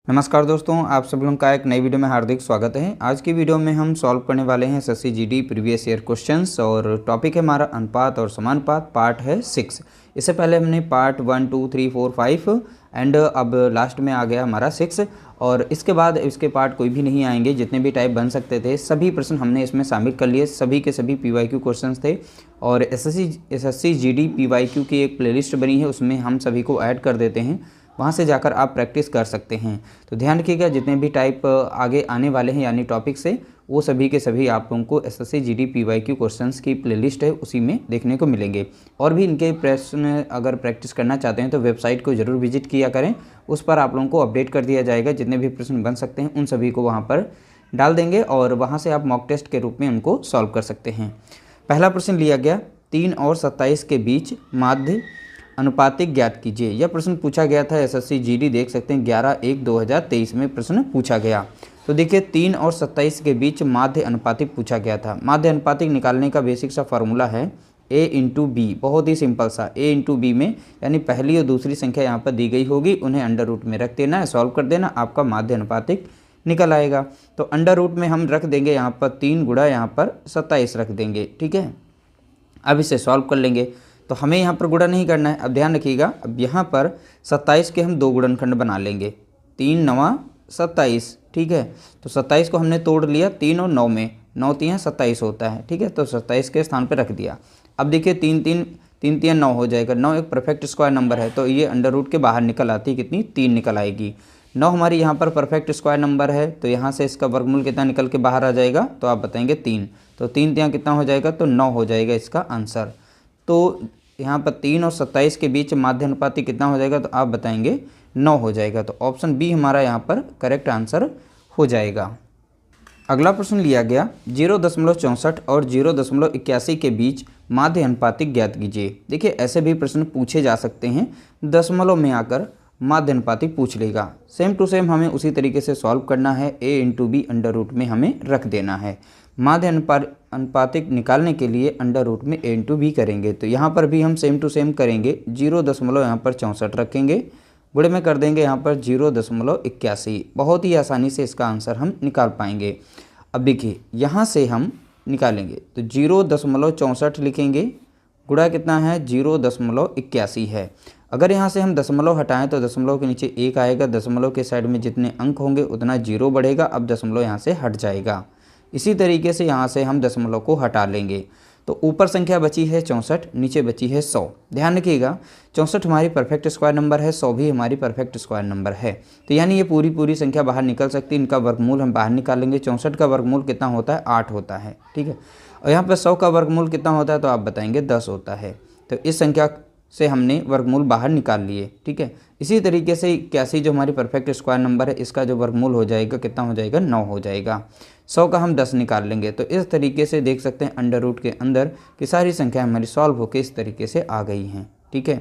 नमस्कार दोस्तों, आप सब लोगों का एक नई वीडियो में हार्दिक स्वागत है। आज की वीडियो में हम सॉल्व करने वाले हैं SSC GD previous year questions और टॉपिक है हमारा अनुपात और समानुपात, पार्ट है 6। इससे पहले हमने पार्ट 1, 2, 3, 4, 5 एंड अब लास्ट में आ गया हमारा 6 और इसके बाद इसके पार्ट कोई भी नहीं आएंगे। जितने भी टाइप बन सकते थे सभी प्रश्न हमने इसमें शामिल कर लिए, सभी के सभी पीवाईक्यू क्वेश्चंस थे और एसएससी जीडी पीवाईक्यू की एक प्लेलिस्ट बनी है, उसमें हम सभी को ऐड कर देते हैं, वहाँ से जाकर आप प्रैक्टिस कर सकते हैं। तो ध्यान रखिएगा, जितने भी टाइप आगे आने वाले हैं यानी टॉपिक से, वो सभी के सभी आप लोगों को एसएससी जीडी पीवाईक्यू क्वेश्चंस की प्लेलिस्ट है उसी में देखने को मिलेंगे। और भी इनके प्रश्न अगर प्रैक्टिस करना चाहते हैं तो वेबसाइट को ज़रूर विजिट किया करें, उस पर आप लोगों को अपडेट कर दिया जाएगा। जितने भी प्रश्न बन सकते हैं उन सभी को वहाँ पर डाल देंगे और वहाँ से आप मॉक टेस्ट के रूप में उनको सॉल्व कर सकते हैं। पहला प्रश्न लिया गया, 3 और 27 के बीच माध्य अनुपातिक ज्ञात कीजिए। यह प्रश्न पूछा गया था एसएससी जीडी, देख सकते हैं 11/1/2023 में प्रश्न पूछा गया। तो देखिए 3 और 27 के बीच माध्य अनुपातिक पूछा गया था। माध्य अनुपातिक निकालने का बेसिक सा फार्मूला है a/b, बहुत ही सिंपल सा। a/b में यानी पहली और दूसरी संख्या यहाँ पर दी गई होगी, उन्हें अंडर रूट में रख देना है, सॉल्व कर देना, आपका माध्य अनुपातिक निकल आएगा। तो अंडर रूट में हम रख देंगे यहाँ पर 3 गुणा यहाँ पर 27 रख देंगे, ठीक है। अब इसे सॉल्व कर लेंगे तो हमें यहाँ पर गुणा नहीं करना है। अब ध्यान रखिएगा, अब यहाँ पर 27 के हम 2 गुणनखंड बना लेंगे, 3 9 27, ठीक है। तो 27 को हमने तोड़ लिया 3 और 9 में, 9 3 27 होता है, ठीक है। तो 27 के स्थान पर रख दिया। अब देखिए 3 3 9 हो जाएगा। 9 एक परफेक्ट स्क्वायर नंबर है तो ये अंडर रूट के बाहर निकल आती है, कितनी 3 निकल आएगी। 9 हमारी यहाँ पर परफेक्ट स्क्वायर नंबर है तो यहाँ से इसका वर्गमूल कितना निकल के बाहर आ जाएगा, तो आप बताएंगे 3। तो 3 यहाँ कितना हो जाएगा, तो 9 हो जाएगा इसका आंसर। तो यहाँ पर 3 और 27 के बीच माध्य अनुपातिक कितना हो जाएगा, तो आप बताएंगे 9 हो जाएगा। तो ऑप्शन बी हमारा यहाँ पर करेक्ट आंसर हो जाएगा। अगला प्रश्न लिया गया, 0.64 और 0.81 के बीच माध्य अनुपातिक ज्ञात कीजिए। देखिए ऐसे भी प्रश्न पूछे जा सकते हैं, दशमलव में आकर माध्य अनुपातिक पूछ लेगा। सेम टू सेम हमें उसी तरीके से सॉल्व करना है, a/b अंडर रूट में हमें रख देना है। माध्य अनुपातिक निकालने के लिए अंडर रूट में a/b करेंगे, तो यहाँ पर भी हम सेम टू सेम करेंगे। 0 यहाँ पर 64 रखेंगे, गुणे में कर देंगे यहाँ पर 0.81। बहुत ही आसानी से इसका आंसर हम निकाल पाएंगे। अब देखिए यहाँ से हम निकालेंगे तो 0.64 लिखेंगे, गुणा कितना है 0.81 है। अगर यहाँ से हम दशमलव हटाएं तो दशमलव के नीचे 1 आएगा, दशमलव के साइड में जितने अंक होंगे उतना 0 बढ़ेगा। अब दशमलव यहाँ से हट जाएगा। इसी तरीके से यहाँ से हम दशमलव को हटा लेंगे तो ऊपर संख्या बची है 64, नीचे बची है 100। ध्यान रखिएगा 64 हमारी परफेक्ट स्क्वायर नंबर है, 100 भी हमारी परफेक्ट स्क्वायर नंबर है। तो यानी ये पूरी संख्या बाहर निकल सकती है। इनका वर्गमूल हम बाहर निकालेंगे। 64 का वर्गमूल कितना होता है, 8 होता है, ठीक है। और यहाँ पर 100 का वर्गमूल कितना होता है, तो आप बताएंगे 10 होता है। तो इस संख्या से हमने वर्गमूल बाहर निकाल लिए, ठीक है। इसी तरीके से 81 जो हमारी परफेक्ट स्क्वायर नंबर है, इसका जो वर्गमूल हो जाएगा कितना हो जाएगा, 9 हो जाएगा। 100 का हम 10 निकाल लेंगे। तो इस तरीके से देख सकते हैं अंडर रूट के अंदर की सारी संख्या हमारी सॉल्व होकर इस तरीके से आ गई हैं, ठीक है।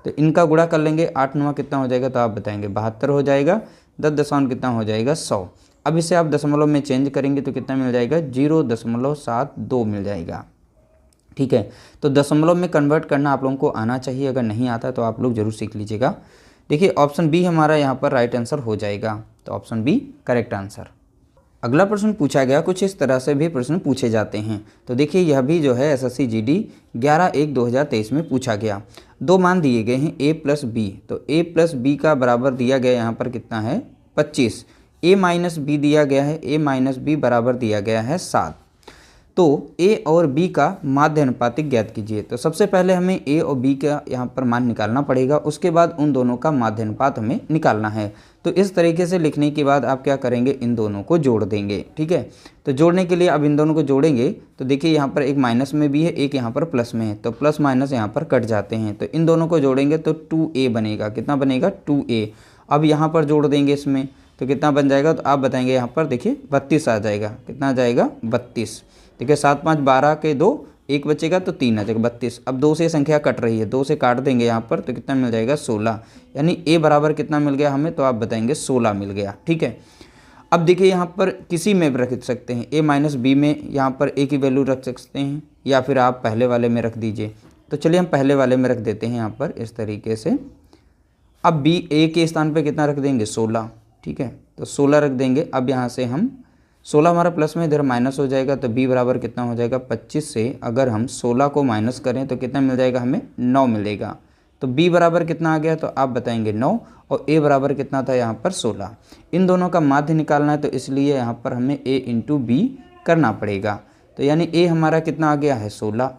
तो इनका गुणा कर लेंगे, 8 9 कितना हो जाएगा, तो आप बताएंगे 72 हो जाएगा। 10 दशमलव कितना हो जाएगा, 100। अब इसे आप दशमलव में चेंज करेंगे तो कितना मिल जाएगा, 0.72 मिल जाएगा, ठीक है। तो दशमलव में कन्वर्ट करना आप लोगों को आना चाहिए, अगर नहीं आता तो आप लोग जरूर सीख लीजिएगा। देखिए ऑप्शन बी हमारा यहाँ पर राइट आंसर हो जाएगा। तो ऑप्शन बी करेक्ट आंसर। अगला प्रश्न पूछा गया, कुछ इस तरह से भी प्रश्न पूछे जाते हैं। तो देखिए यह भी जो है एसएससी जीडी 11/1/2023 में पूछा गया। 2 मान दिए गए हैं a + b, तो a + b का बराबर दिया गया यहाँ पर कितना है, 25। a - b दिया गया है, a - b बराबर दिया गया है 7। तो a और b का माध्य अनुपातिक ज्ञात कीजिए। तो सबसे पहले हमें a और b का यहाँ पर मान निकालना पड़ेगा, उसके बाद उन दोनों का माध्य अनुपात हमें निकालना है। तो इस तरीके से लिखने के बाद आप क्या करेंगे, इन दोनों को जोड़ देंगे, ठीक है। तो जोड़ने के लिए अब इन दोनों को जोड़ेंगे तो देखिए यहाँ पर एक माइनस में भी है, एक यहाँ पर प्लस में है, तो प्लस माइनस यहाँ पर कट जाते हैं। तो इन दोनों को जोड़ेंगे तो 2a बनेगा। कितना बनेगा, 2a। अब यहाँ पर जोड़ देंगे इसमें तो कितना बन जाएगा, तो आप बताएंगे यहाँ पर देखिए 32 आ जाएगा। कितना आ जाएगा, 32। देखिए 7 5 12 के 2, 1 बचेगा तो 3 आ जाएगा, 32। अब 2 से संख्या कट रही है, 2 से काट देंगे यहाँ पर तो कितना मिल जाएगा, 16। यानी a बराबर कितना मिल गया हमें, तो आप बताएंगे 16 मिल गया, ठीक है। अब देखिए यहाँ पर किसी में भी रख सकते हैं, a - b में यहाँ पर a की वैल्यू रख सकते हैं या फिर आप पहले वाले में रख दीजिए। तो चलिए हम पहले वाले में रख देते हैं यहाँ पर इस तरीके से। अब b a के स्थान पर कितना रख देंगे, 16, ठीक है, तो 16 रख देंगे। अब यहाँ से हम 16 हमारा प्लस में इधर माइनस हो जाएगा, तो b बराबर कितना हो जाएगा 25 से अगर हम 16 को माइनस करें तो कितना मिल जाएगा, हमें 9 मिलेगा। तो b बराबर कितना आ गया, तो आप बताएंगे 9, और a बराबर कितना था यहाँ पर 16। इन दोनों का माध्य निकालना है, तो इसलिए यहाँ पर हमें a इंटू b करना पड़ेगा। तो यानी a हमारा कितना आ गया है 16,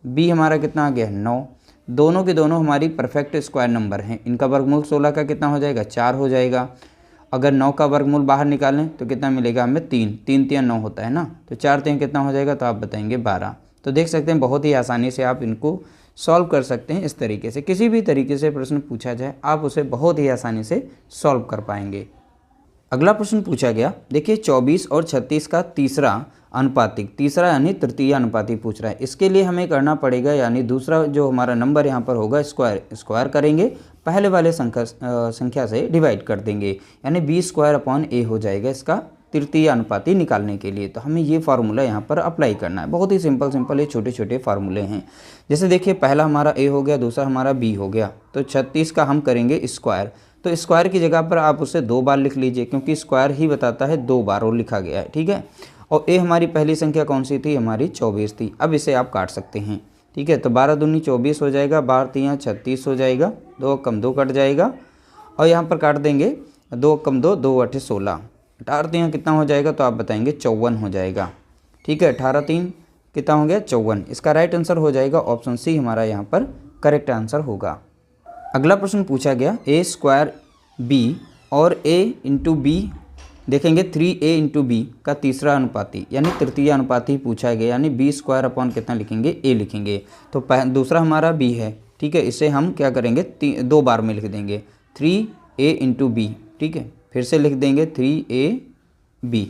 b हमारा कितना आ गया है 9। दोनों के दोनों हमारी परफेक्ट स्क्वायर नंबर हैं। इनका वर्गमूल 16 का कितना हो जाएगा, 4 हो जाएगा। अगर 9 का वर्गमूल बाहर निकालें तो कितना मिलेगा हमें, 3, 3 3 9 होता है ना, तो 4 3 कितना हो जाएगा, तो आप बताएंगे 12। तो देख सकते हैं बहुत ही आसानी से आप इनको सॉल्व कर सकते हैं। इस तरीके से किसी भी तरीके से प्रश्न पूछा जाए आप उसे बहुत ही आसानी से सॉल्व कर पाएंगे। अगला प्रश्न पूछा गया, देखिए 24 और 36 का तीसरा अनुपातिक, तीसरा यानी तृतीय अनुपातिक पूछ रहा है। इसके लिए हमें करना पड़ेगा, यानी दूसरा जो हमारा नंबर यहाँ पर होगा स्क्वायर करेंगे, पहले वाले संख्या से डिवाइड कर देंगे, यानी b² a हो जाएगा इसका तृतीय अनुपाती निकालने के लिए। तो हमें ये फार्मूला यहाँ पर अप्लाई करना है। बहुत ही सिंपल ये छोटे छोटे फार्मूले हैं। जैसे देखिए पहला हमारा a हो गया, दूसरा हमारा b हो गया, तो 36 का हम करेंगे स्क्वायर। तो स्क्वायर की जगह पर आप उसे 2 बार लिख लीजिए, क्योंकि स्क्वायर ही बताता है 2 बार और लिखा गया है, ठीक है। और a हमारी पहली संख्या कौन सी थी, हमारी 24 थी। अब इसे आप काट सकते हैं, ठीक है। तो 12 दूनी 24 हो जाएगा, 12 3 36 हो जाएगा, 2 कम 2 कट जाएगा, और यहाँ पर काट देंगे 2 कम 2 2 8 16, 18 3 कितना हो जाएगा, तो आप बताएंगे 54 हो जाएगा, ठीक है। 18 3 कितना हो गया, 54। इसका राइट आंसर हो जाएगा ऑप्शन सी हमारा यहाँ पर करेक्ट आंसर होगा। अगला प्रश्न पूछा गया, a² b और a इंटू बी देखेंगे 3a इंटू बी का तीसरा अनुपाती यानी तृतीय अनुपाती पूछा गया, यानी b² कितना लिखेंगे, a लिखेंगे। तो दूसरा हमारा b है, ठीक है, इसे हम क्या करेंगे 2 बार में लिख देंगे 3a इंटू बी, ठीक है। फिर से लिख देंगे 3ab,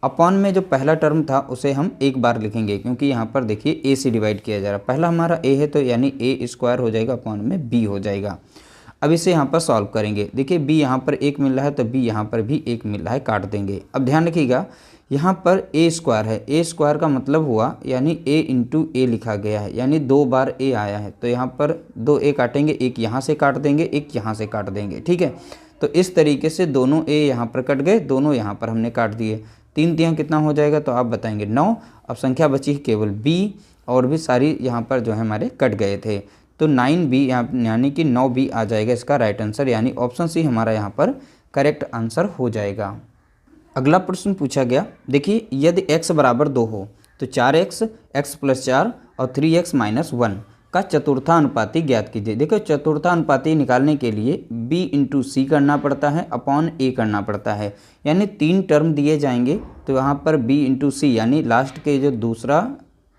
अपॉन में जो पहला टर्म था उसे हम 1 बार लिखेंगे, क्योंकि यहाँ पर देखिए a से डिवाइड किया जा रहा है। पहला हमारा a है, तो यानी a² हो जाएगा, अपॉन में b हो जाएगा। अब इसे यहाँ पर सॉल्व करेंगे, देखिए b यहाँ पर 1 मिल रहा है, तो b यहाँ पर भी 1 मिल रहा है, काट देंगे। अब ध्यान रखिएगा यहाँ पर a² है, a² का मतलब हुआ यानी a इंटू a लिखा गया है, यानी 2 बार a आया है। तो यहाँ पर 2 a काटेंगे, एक यहाँ से काट देंगे, एक यहाँ से काट देंगे, ठीक है। तो इस तरीके से दोनों a यहाँ पर कट गए, दोनों यहाँ पर हमने काट दिए। 3 3 कितना हो जाएगा, तो आप बताएंगे 9। अब संख्या बची केवल b, और भी सारी यहाँ पर जो है हमारे कट गए थे, तो 9b यानी कि 9b आ जाएगा इसका राइट आंसर, यानी ऑप्शन सी हमारा यहाँ पर करेक्ट आंसर हो जाएगा। अगला प्रश्न पूछा गया, देखिए यदि x बराबर 2 हो तो 4x, x + 4 और 3x - 1 का चतुर्थानुपाती ज्ञात कीजिए। देखो चतुर्थानुपाती निकालने के लिए b इंटू सी करना पड़ता है, अपॉन a करना पड़ता है, यानी 3 टर्म दिए जाएंगे। तो यहाँ पर b इंटू सी यानी लास्ट के जो दूसरा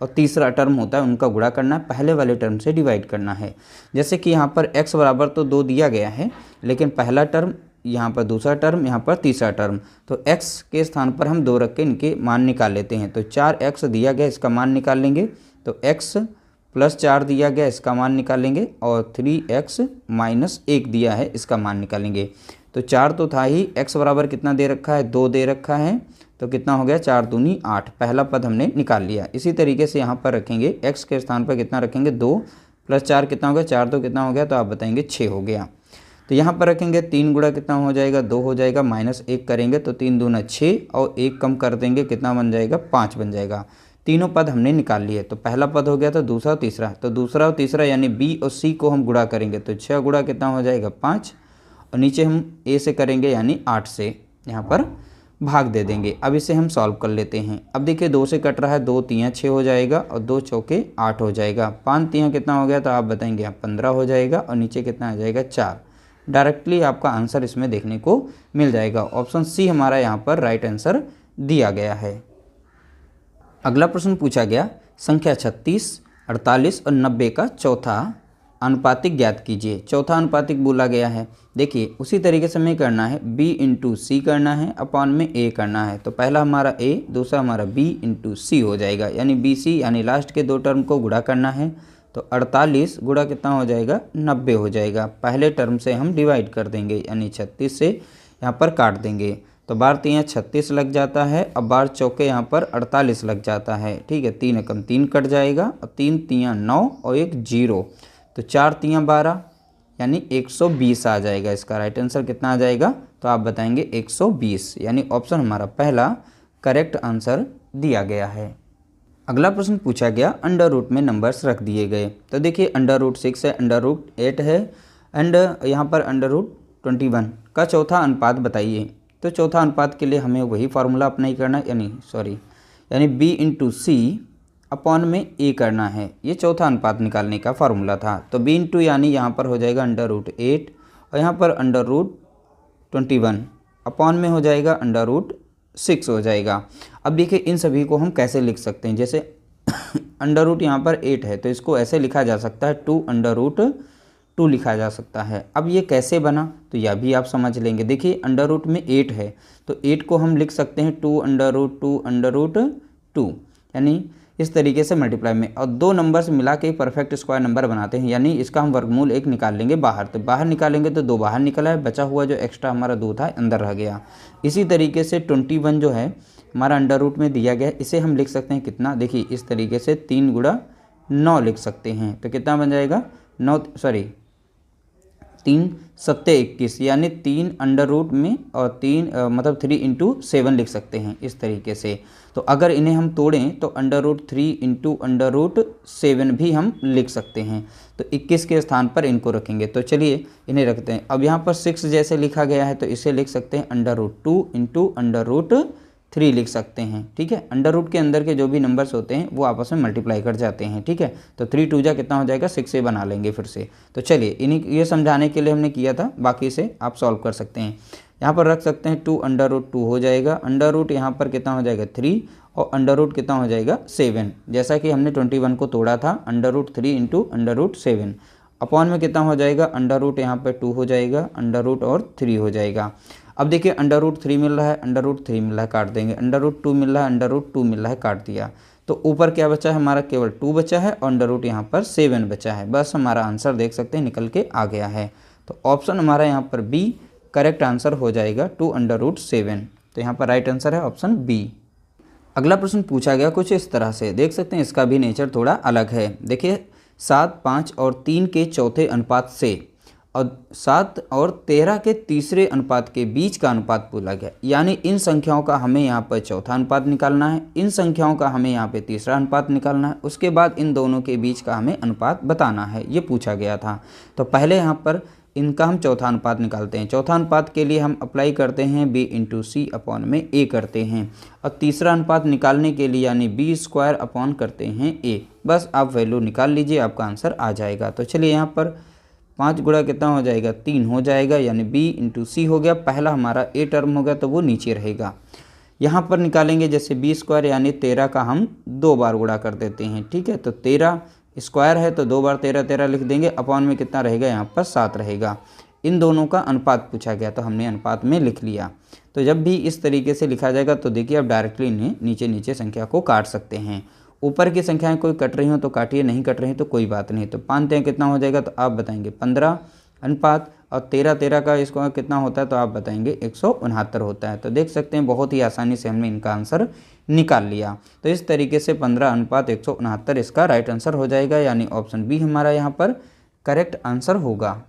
और तीसरा टर्म होता है उनका गुणा करना है, पहले वाले टर्म से डिवाइड करना है। जैसे कि यहाँ पर x बराबर तो 2 दिया गया है, लेकिन पहला टर्म, यहाँ पर दूसरा टर्म, यहाँ पर तीसरा टर्म, तो x के स्थान पर हम 2 रख के इनके मान निकाल लेते हैं। तो 4x दिया गया, इसका मान निकाल लेंगे, तो x + 4 दिया गया, इसका मान निकालेंगे, और 3x - 1 दिया है, इसका मान निकालेंगे। तो 4 तो था ही, x बराबर कितना दे रखा है, 2 दे रखा है, तो कितना हो गया 4 दूनी 8, पहला पद हमने निकाल लिया। इसी तरीके से यहाँ पर रखेंगे, x के स्थान पर कितना रखेंगे 2 + 4 कितना हो गया, 4 2 कितना हो गया, तो आप बताएंगे 6 हो गया। तो यहाँ पर रखेंगे 3 गुणा कितना हो जाएगा, 2 हो जाएगा, -1 करेंगे तो 3 दूना 6, और 1 कम कर देंगे, कितना बन जाएगा 5 बन जाएगा। तीनों पद हमने निकाल लिए, तो पहला पद हो गया था, दूसरा तीसरा, तो दूसरा और तीसरा यानी b और c को हम गुणा करेंगे, तो 6 गुणा कितना हो जाएगा 5, और नीचे हम a से करेंगे यानी 8 से यहाँ पर भाग दे देंगे। अब इसे हम सॉल्व कर लेते हैं। अब देखिए 2 से कट रहा है, 2 3 6 हो जाएगा, और 2 चौके 8 हो जाएगा, 5 3 कितना हो गया, तो आप बताएंगे यहाँ 15 हो जाएगा, और नीचे कितना आ जाएगा 4। डायरेक्टली आपका आंसर इसमें देखने को मिल जाएगा। ऑप्शन सी हमारा यहाँ पर राइट आंसर दिया गया है। अगला प्रश्न पूछा गया, संख्या 36, 48 और 90 का चौथा अनुपातिक ज्ञात कीजिए। चौथा अनुपातिक बोला गया है। देखिए उसी तरीके से हमें करना है, b इंटू सी करना है, अपॉन में a करना है। तो पहला हमारा a, दूसरा हमारा b इंटू सी हो जाएगा, यानी बी सी यानी लास्ट के 2 टर्म को गुणा करना है। तो 48 गुणा कितना हो जाएगा 90 हो जाएगा। पहले टर्म से हम डिवाइड कर देंगे, यानी 36 से यहाँ पर काट देंगे, तो 12 3 36 लग जाता है, अब 12 चौके यहाँ पर 48 लग जाता है, ठीक है। 3 कम 3 कट जाएगा, और 3 3 9 और 1 0, तो 4 3 12 यानी 120 आ जाएगा। इसका राइट आंसर कितना आ जाएगा तो आप बताएंगे 120, यानी ऑप्शन हमारा पहला करेक्ट आंसर दिया गया है। अगला प्रश्न पूछा गया, अंडर रूट में नंबर्स रख दिए गए। तो देखिए अंडर रूट 6 है, अंडर रूट 8 है एंड यहाँ पर अंडर रूट 21 का चौथा अनुपात बताइए। तो चौथा अनुपात के लिए हमें वही फार्मूला अप्लाई करना है, यानी b इंटू सी अपॉन में a करना है। ये चौथा अनुपात निकालने का फार्मूला था। तो b इंटू यानी यहाँ पर हो जाएगा अंडर रूट 8 और यहाँ पर अंडर रूट 21 अपॉन में हो जाएगा अंडर रूट 6 हो जाएगा। अब देखिए इन सभी को हम कैसे लिख सकते हैं। जैसे अंडर रूट यहाँ पर 8 है तो इसको ऐसे लिखा जा सकता है 2 अंडर रूट 2 लिखा जा सकता है। अब ये कैसे बना तो यह भी आप समझ लेंगे। देखिए अंडर रूट में 8 है तो 8 को हम लिख सकते हैं 2 अंडर रूट 2 अंडर रूट 2, यानी इस तरीके से मल्टीप्लाई में, और दो नंबर्स मिला के परफेक्ट स्क्वायर नंबर बनाते हैं, यानी इसका हम वर्गमूल 1 निकाल लेंगे बाहर। तो बाहर निकालेंगे तो 2 बाहर निकला है, बचा हुआ जो एक्स्ट्रा हमारा 2 था अंदर रह गया। इसी तरीके से 21 जो है हमारा अंडर रूट में दिया गया है, इसे हम लिख सकते हैं कितना, देखिए इस तरीके से 3 गुणा 9 लिख सकते हैं। तो कितना बन जाएगा 3 सत्ते 21, यानी 3 अंडर रूट में और 3 इंटू 7 लिख सकते हैं इस तरीके से। तो अगर इन्हें हम तोड़ें तो under root 3 into under root 7 भी हम लिख सकते हैं। तो 21 के स्थान पर इनको रखेंगे। तो चलिए इन्हें रखते हैं। अब यहाँ पर 6 जैसे लिखा गया है तो इसे लिख सकते हैं under root 2 into under root 3 लिख सकते हैं। ठीक है, अंडर रूट के अंदर के जो भी नंबर्स होते हैं वो आपस में मल्टीप्लाई कर जाते हैं। ठीक है, तो 3 2 जा कितना हो जाएगा 6 से बना लेंगे फिर से। तो चलिए ये समझाने के लिए हमने किया था, बाकी से आप सॉल्व कर सकते हैं। यहाँ पर रख सकते हैं 2 अंडर रूट 2 हो जाएगा, अंडर रूट यहाँ पर कितना हो जाएगा 3 और अंडर रूट कितना हो जाएगा 7, जैसा कि हमने 21 को तोड़ा था। Under root 3 into under root 7 upon में कितना हो जाएगा अंडर रूट यहाँ पर 2 हो जाएगा, अंडर रूट और 3 हो जाएगा। अब देखिए अंडर रूट 3 मिल रहा है, अंडर रूट 3 मिल रहा है, काट देंगे। अंडर रूट 2 मिल रहा है, अंडर रूट 2 मिल रहा है, काट दिया। तो ऊपर क्या बचा है हमारा, केवल 2 बचा है और अंडर रूट यहाँ पर 7 बचा है। बस हमारा आंसर देख सकते हैं निकल के आ गया है। तो ऑप्शन हमारा यहाँ पर बी करेक्ट आंसर हो जाएगा 2 अंडर रूट 7। तो यहाँ पर राइट आंसर है ऑप्शन बी। अगला प्रश्न पूछा गया कुछ इस तरह से, देख सकते हैं इसका भी नेचर थोड़ा अलग है। देखिए 7, 5 और 3 के चौथे अनुपात से और 7 और 13 के तीसरे अनुपात के बीच का अनुपात बोला गया, यानी इन संख्याओं का हमें यहाँ पर चौथा अनुपात निकालना है, इन संख्याओं का हमें यहाँ पे तीसरा अनुपात निकालना है, उसके बाद इन दोनों के बीच का हमें अनुपात बताना है, ये पूछा गया था। तो पहले यहाँ पर इनका हम चौथा अनुपात निकालते हैं। चौथा अनुपात के लिए हम अप्लाई करते हैं b इंटू सी अपॉन में a करते हैं, और तीसरा अनुपात निकालने के लिए यानी b स्क्वायर अपॉन करते हैं a। बस आप वैल्यू निकाल लीजिए, आपका आंसर आ जाएगा। तो चलिए यहाँ पर 5 गुणा कितना हो जाएगा 3 हो जाएगा, यानी b इंटू सी हो गया। पहला हमारा a टर्म हो गया तो वो नीचे रहेगा। यहाँ पर निकालेंगे जैसे b स्क्वायर यानी 13 का हम 2 बार गुणा कर देते हैं। ठीक है, तो 13 स्क्वायर है तो 2 बार 13 13 लिख देंगे, अपॉन में कितना रहेगा यहाँ पर 7 रहेगा। इन दोनों का अनुपात पूछा गया तो हमने अनुपात में लिख लिया। तो जब भी इस तरीके से लिखा जाएगा तो देखिए आप डायरेक्टली इन्हें नीचे नीचे संख्या को काट सकते हैं। ऊपर की संख्याएं कोई कट रही हो तो काटिए, नहीं कट रही तो कोई बात नहीं। तो 5 3 कितना हो जाएगा तो आप बताएंगे 15 अनुपात, और 13 13 का इसको कितना होता है तो आप बताएंगे 169 होता है। तो देख सकते हैं बहुत ही आसानी से हमने इनका आंसर निकाल लिया। तो इस तरीके से 15 अनुपात 169 इसका राइट आंसर हो जाएगा, यानी ऑप्शन बी हमारा यहाँ पर करेक्ट आंसर होगा।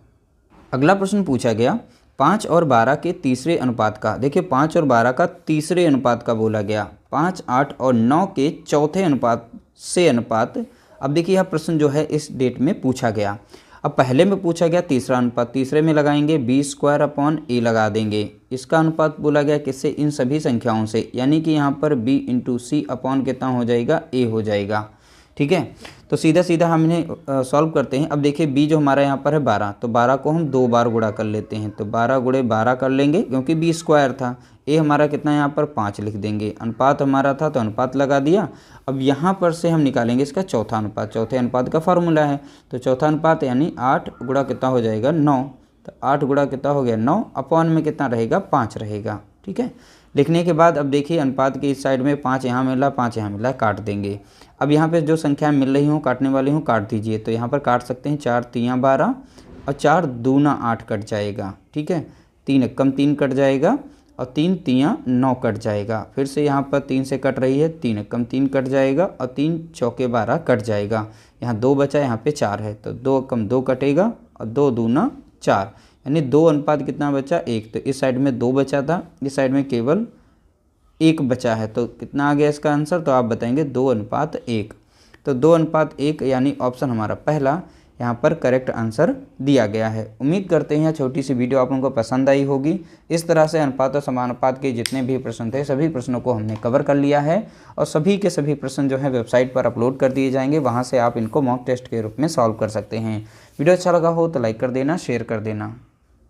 अगला प्रश्न पूछा गया 5 और 12 के तीसरे अनुपात का। देखिए 5 और 12 का तीसरे अनुपात का बोला गया, 5, 8 और 9 के चौथे अनुपात से अनुपात। अब देखिए यह प्रश्न जो है इस डेट में पूछा गया। अब पहले में पूछा गया तीसरा अनुपात, तीसरे में लगाएंगे b स्क्वायर अपॉन a लगा देंगे। इसका अनुपात बोला गया किससे, इन सभी संख्याओं से, यानी कि यहाँ पर b इंटू सी अपॉन कितना हो जाएगा a हो जाएगा। ठीक है, तो सीधा सीधा हम इन्हें सॉल्व करते हैं। अब देखिए b जो हमारा यहाँ पर है 12, तो 12 को हम 2 बार गुणा कर लेते हैं। तो 12 गुणे 12 कर लेंगे क्योंकि b स्क्वायर था, a हमारा कितना यहाँ पर 5 लिख देंगे। अनुपात हमारा था तो अनुपात लगा दिया। अब यहाँ पर से हम निकालेंगे इसका चौथा अनुपात, चौथे अनुपात का फार्मूला है। तो चौथा अनुपात यानी 8 गुणा कितना हो जाएगा 9, तो 8 गुणा कितना हो गया 9, अपॉन में कितना रहेगा 5 रहेगा। ठीक है, लिखने के बाद अब देखिए अनुपात के इस साइड में 5 यहाँ मिला 5 यहाँ मिला, काट देंगे। अब यहाँ पे जो संख्या मिल रही हो काटने वाली हो काट दीजिए। तो यहाँ पर काट सकते हैं 4 3 12 और 4 दूना 8 कट जाएगा। ठीक है, 3 कम 3 कट जाएगा और 3 3 9 कट जाएगा। फिर से यहाँ पर 3 से कट रही है, 3 कम 3 कट जाएगा और 3 चौके 12 कट जाएगा। यहाँ 2 बचा, यहाँ पे 4 है तो 2 कम 2 कटेगा और 2 दूना 4, यानी 2 अनुपात कितना बचा 1। तो इस साइड में 2 बचा था, इस साइड में केवल 1 बचा है, तो कितना आ गया इसका आंसर, तो आप बताएंगे 2 अनुपात 1। तो 2 अनुपात 1 यानी ऑप्शन हमारा पहला यहाँ पर करेक्ट आंसर दिया गया है। उम्मीद करते हैं छोटी सी वीडियो आप लोगों को पसंद आई होगी। इस तरह से अनुपात और समानुपात के जितने भी प्रश्न थे सभी प्रश्नों को हमने कवर कर लिया है और सभी के सभी प्रश्न जो है वेबसाइट पर अपलोड कर दिए जाएंगे, वहाँ से आप इनको मॉक टेस्ट के रूप में सॉल्व कर सकते हैं। वीडियो अच्छा लगा हो तो लाइक कर देना, शेयर कर देना।